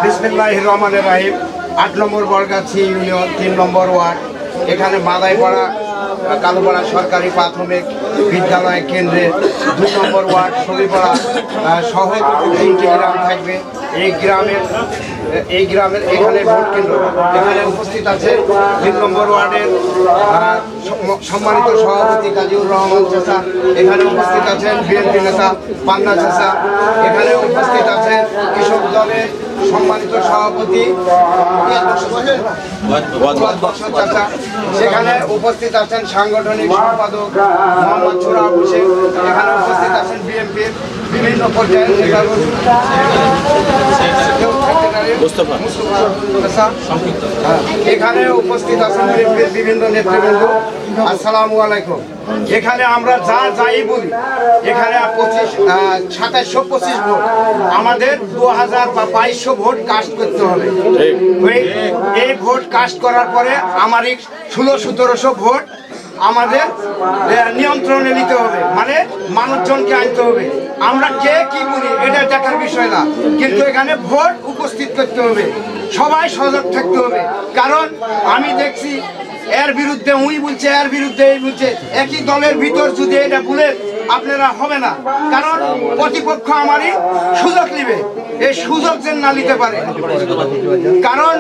বিসমিল্লাহির রহমানির রহিম। ৮ নম্বর বরগাছি ইউনিয়ন ৩ নম্বর ওয়ার্ড। এখানে মাদাইপাড়া কালোপাড়া সরকারি প্রাথমিক বিদ্যালয় কেন্দ্রে ২ নম্বর ওয়ার্ড সবিপাড়া সহ ৩টি গ্রাম থাকবে। এই গ্রামের এখানে ভোট কেন্দ্র। এখানে উপস্থিত আছে ৩ নম্বর ওয়ার্ডের সম্মানিত সভাপতি কাজীউর রহমান চাচা। এখানে উপস্থিত আছেন বিএনপি নেতা পান্না চাচা। এখানে উপস্থিত আছেন কৃষক দলের সম্মানিত সভাপতি চাচা। সেখানে উপস্থিত আছেন সাংগঠনিক সম্পাদক মোহাম্মদ চুরা হোসেন। এখানে উপস্থিত আছেন বিএনপির বিভিন্ন পর্যায়ের নেতাগণ। এখানে উপস্থিত আছেন বিএনপির বিভিন্ন নেতৃবৃন্দ। আসসালামু আলাইকুম। এখানে আমরা যাই বলি, এখানে 2725 ভোট, আমাদের 2000 বা 2200 ভোট কাস্ট করতে হবে। এই ভোট কাস্ট করার পরে আমার 1600-1700 ভোট আমাদের নিয়ন্ত্রণে নিতে হবে, মানে মানুষজনকে আনতে হবে। আমরা কে কি বলি এটা দেখার বিষয় না, কিন্তু এখানে ভোট উপস্থিত করতে হবে, সবাই সজাগ থাকতে হবে। কারণ আমি দেখছি এর বিরুদ্ধে উই বলছে, এর বিরুদ্ধে এই বলছে, একই দলের ভিতর যদি এটা বলে আপনারা হবে না। কারণ প্রতিপক্ষ আমারই সুযোগ নিবে, এই সুযোগ যেন না নিতে পারে। কারণ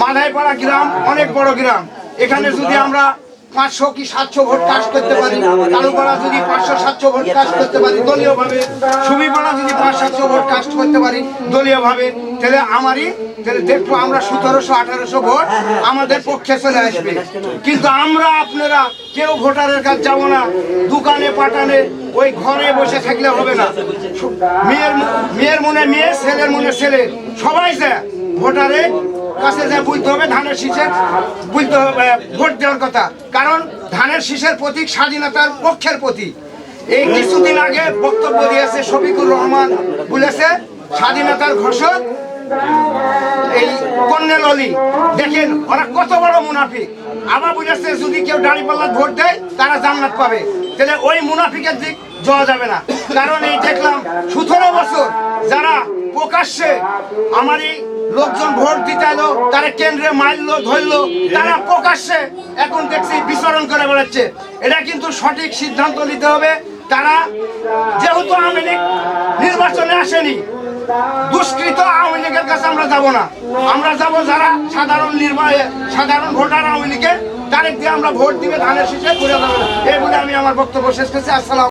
মাদাইপাড়া গ্রাম অনেক বড় গ্রাম, এখানে যদি আমরা 500 কি 700 ভোট কাস্ট করতে পারি, কালুপাড়া যদি 500-700 ভোট কাস্ট করতে পারি দলীয়ভাবে, সুবিপাড়া যদি 500-700 ভোট কাস্ট করতে পারি দলীয়ভাবে, তাহলে দেখবো আমরা 1700-1800 ভোট আমাদের পক্ষে চলে আসবে। কিন্তু আমরা আপনারা কেউ ভোটারের কাছে যাবো না, দোকানে পাঠানে ওই ঘরে বসে থাকলে হবে না। মেয়ের মনে মেয়ে, ছেলের মনে ছেলে, সবাই যায় ভোটারের কাছে যা বলতে হবে, ধানের শীষের বলতে হবে ভোট দেওয়ার কথা। কারণ ধানের শীষের প্রতীক স্বাধীনতার পক্ষের প্রতীক। এই কিছুদিন আগে বক্তব্য দিয়েছে শফিকুর রহমান, বলেছে স্বাধীনতার ঘোষক এই কর্নেল অলি। দেখেন ওরা কত বড় মুনাফিক। আবার বলেছে যদি কেউ দাঁড়িপাল্লার ভোট দেয় তারা জান্নাত পাবে। তাহলে ওই মুনাফিকের দিক যাওয়া যাবে না। কারণ এই দেখলাম 17 বছর যারা প্রকাশ্যে আমার এই লোকজন ভোট দিতে এলো, তারা কেন্দ্রে মারলো ধরলো, তারা প্রকাশ্যে এখন দেখছি বিচরণ করে বেড়াচ্ছে। এটা কিন্তু সঠিক সিদ্ধান্ত নিতে হবে। তারা যেহেতু আওয়ামী লীগ নির্বাচনে আসেনি, দুষ্কৃত আওয়ামী লীগের কাছে আমরা যাব না। আমরা যাব যারা সাধারণ ভোটার আওয়ামী লীগের, তারিখ দিয়ে আমরা ভোট দিবে, ধানের শীষে ঘুরে যাবে। এই বলে আমি আমার বক্তব্য শেষ করছি। আসসালাম।